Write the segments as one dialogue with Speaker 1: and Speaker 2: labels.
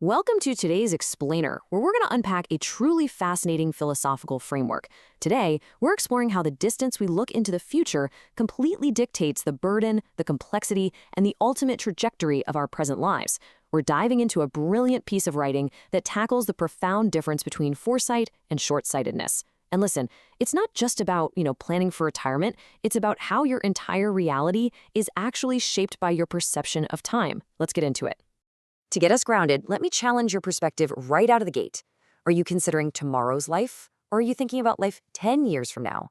Speaker 1: Welcome to today's Explainer, where we're going to unpack a truly fascinating philosophical framework. Today, we're exploring how the distance we look into the future completely dictates the burden, the complexity, and the ultimate trajectory of our present lives. We're diving into a brilliant piece of writing that tackles the profound difference between foresight and short-sightedness. And listen, it's not just about, planning for retirement. It's about how your entire reality is actually shaped by your perception of time. Let's get into it. To get us grounded, let me challenge your perspective right out of the gate. Are you considering tomorrow's life, or are you thinking about life 10 years from now?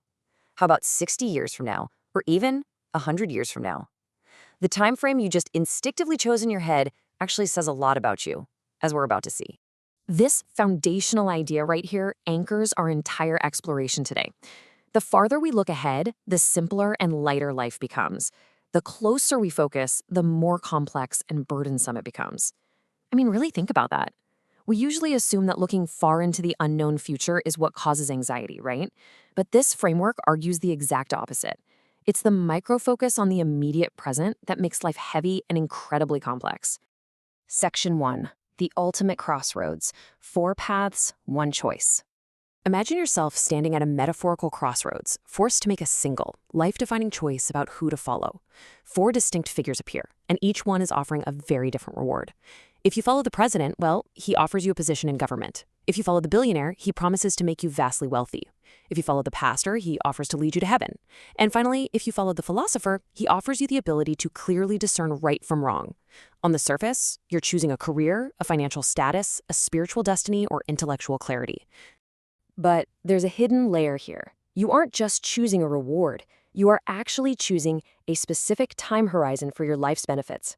Speaker 1: How about 60 years from now, or even 100 years from now? The time frame you just instinctively chose in your head actually says a lot about you, as we're about to see. This foundational idea right here anchors our entire exploration today. The farther we look ahead, the simpler and lighter life becomes. The closer we focus, the more complex and burdensome it becomes. Really think about that. We usually assume that looking far into the unknown future is what causes anxiety, right? But this framework argues the exact opposite. It's the micro-focus on the immediate present that makes life heavy and incredibly complex. Section 1. The ultimate crossroads. 4 paths, 1 choice. Imagine yourself standing at a metaphorical crossroads, forced to make a single, life-defining choice about who to follow. 4 distinct figures appear, and each one is offering a very different reward. If you follow the president, well, he offers you a position in government. If you follow the billionaire, he promises to make you vastly wealthy. If you follow the pastor, he offers to lead you to heaven. And finally, if you follow the philosopher, he offers you the ability to clearly discern right from wrong. On the surface, you're choosing a career, a financial status, a spiritual destiny, or intellectual clarity. But there's a hidden layer here. You aren't just choosing a reward. You are actually choosing a specific time horizon for your life's benefits.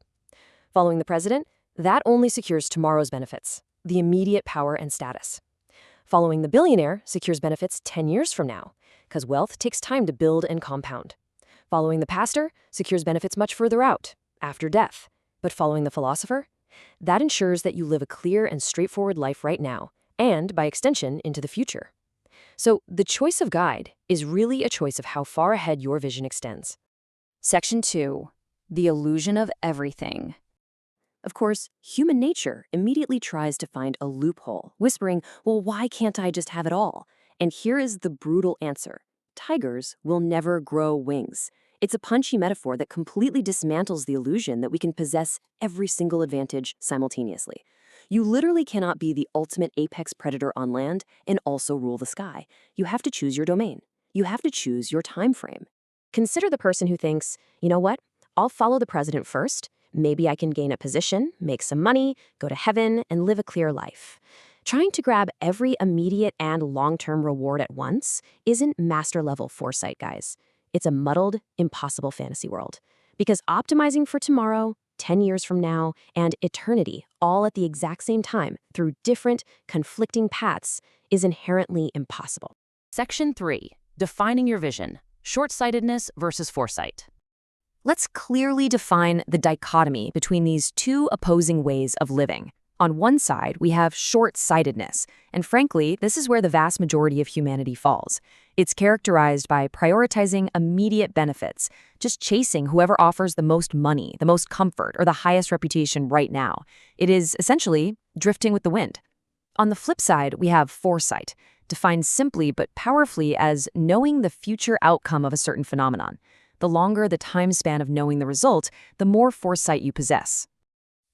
Speaker 1: Following the president, that only secures tomorrow's benefits, the immediate power and status. Following the billionaire secures benefits 10 years from now, because wealth takes time to build and compound. Following the pastor secures benefits much further out, after death. But following the philosopher, that ensures that you live a clear and straightforward life right now, and, by extension, into the future. So, the choice of guide is really a choice of how far ahead your vision extends. Section 2. The illusion of everything. Of course, human nature immediately tries to find a loophole, whispering, well, why can't I just have it all? And here is the brutal answer. Tigers will never grow wings. It's a punchy metaphor that completely dismantles the illusion that we can possess every single advantage simultaneously. You literally cannot be the ultimate apex predator on land and also rule the sky. You have to choose your domain. You have to choose your time frame. Consider the person who thinks, you know what? I'll follow the president first. Maybe I can gain a position, make some money, go to heaven, and live a clear life. Trying to grab every immediate and long-term reward at once isn't master-level foresight, guys. It's a muddled, impossible fantasy world. Because optimizing for tomorrow, 10 years from now, and eternity, all at the exact same time, through different, conflicting paths, is inherently impossible. Section 3. Defining your vision. Short-sightedness versus foresight. Let's clearly define the dichotomy between these two opposing ways of living. On one side, we have short-sightedness, and frankly, this is where the vast majority of humanity falls. It's characterized by prioritizing immediate benefits, just chasing whoever offers the most money, the most comfort, or the highest reputation right now. It is essentially drifting with the wind. On the flip side, we have foresight, defined simply but powerfully as knowing the future outcome of a certain phenomenon. The longer the time span of knowing the result, the more foresight you possess.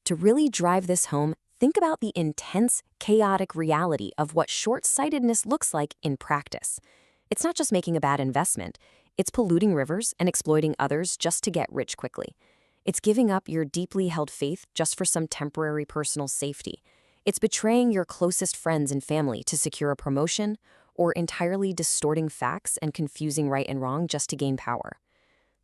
Speaker 1: To really drive this home, think about the intense, chaotic reality of what short-sightedness looks like in practice. It's not just making a bad investment. It's polluting rivers and exploiting others just to get rich quickly. It's giving up your deeply held faith just for some temporary personal safety. It's betraying your closest friends and family to secure a promotion, or entirely distorting facts and confusing right and wrong just to gain power.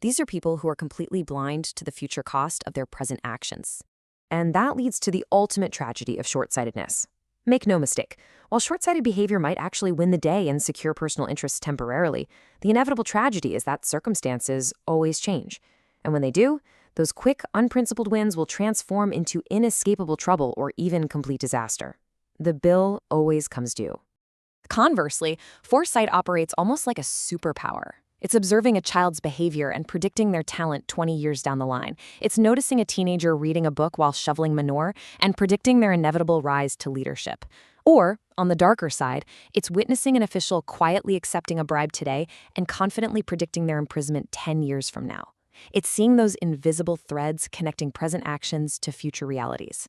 Speaker 1: These are people who are completely blind to the future cost of their present actions. And that leads to the ultimate tragedy of short-sightedness. Make no mistake, while short-sighted behavior might actually win the day and secure personal interests temporarily, the inevitable tragedy is that circumstances always change. And when they do, those quick, unprincipled wins will transform into inescapable trouble or even complete disaster. The bill always comes due. Conversely, foresight operates almost like a superpower. It's observing a child's behavior and predicting their talent 20 years down the line. It's noticing a teenager reading a book while shoveling manure and predicting their inevitable rise to leadership. Or, on the darker side, it's witnessing an official quietly accepting a bribe today and confidently predicting their imprisonment 10 years from now. It's seeing those invisible threads connecting present actions to future realities.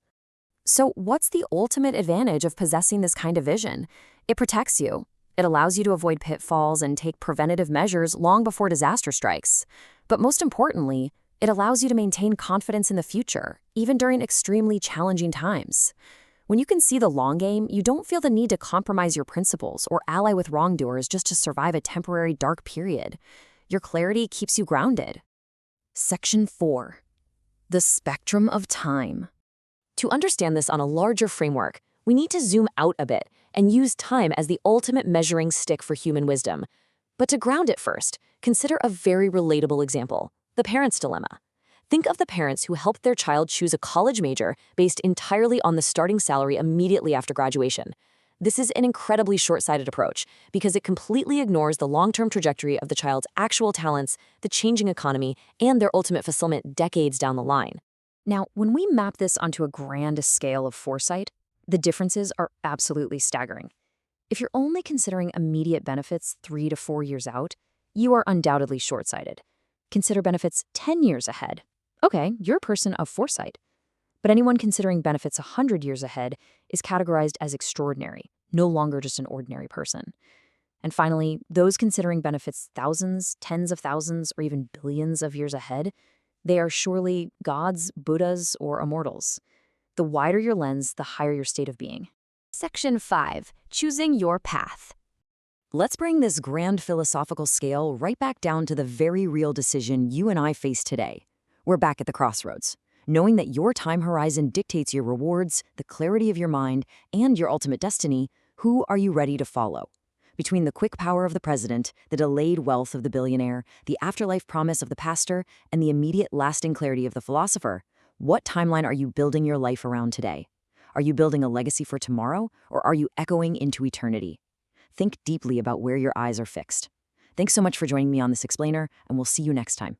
Speaker 1: So, what's the ultimate advantage of possessing this kind of vision? It protects you. It allows you to avoid pitfalls and take preventative measures long before disaster strikes. But most importantly, it allows you to maintain confidence in the future, even during extremely challenging times. When you can see the long game, you don't feel the need to compromise your principles or ally with wrongdoers just to survive a temporary dark period. Your clarity keeps you grounded. Section 4. The spectrum of time. To understand this on a larger framework, we need to zoom out a bit and use time as the ultimate measuring stick for human wisdom. But to ground it first, consider a very relatable example, the parent's dilemma. Think of the parents who helped their child choose a college major based entirely on the starting salary immediately after graduation. This is an incredibly short-sighted approach because it completely ignores the long-term trajectory of the child's actual talents, the changing economy, and their ultimate fulfillment decades down the line. Now, when we map this onto a grand scale of foresight, the differences are absolutely staggering. If you're only considering immediate benefits 3 to 4 years out, you are undoubtedly short-sighted. Consider benefits 10 years ahead. Okay, you're a person of foresight. But anyone considering benefits 100 years ahead is categorized as extraordinary, no longer just an ordinary person. And finally, those considering benefits thousands, tens of thousands, or even billions of years ahead, they are surely gods, Buddhas, or immortals. The wider your lens, the higher your state of being. Section 5. Choosing your path. Let's bring this grand philosophical scale right back down to the very real decision you and I face today. We're back at the crossroads. Knowing that your time horizon dictates your rewards, the clarity of your mind, and your ultimate destiny, who are you ready to follow? Between the quick power of the president, the delayed wealth of the billionaire, the afterlife promise of the pastor, and the immediate lasting clarity of the philosopher, what timeline are you building your life around today? Are you building a legacy for tomorrow, or are you echoing into eternity? Think deeply about where your eyes are fixed. Thanks so much for joining me on this explainer, and we'll see you next time.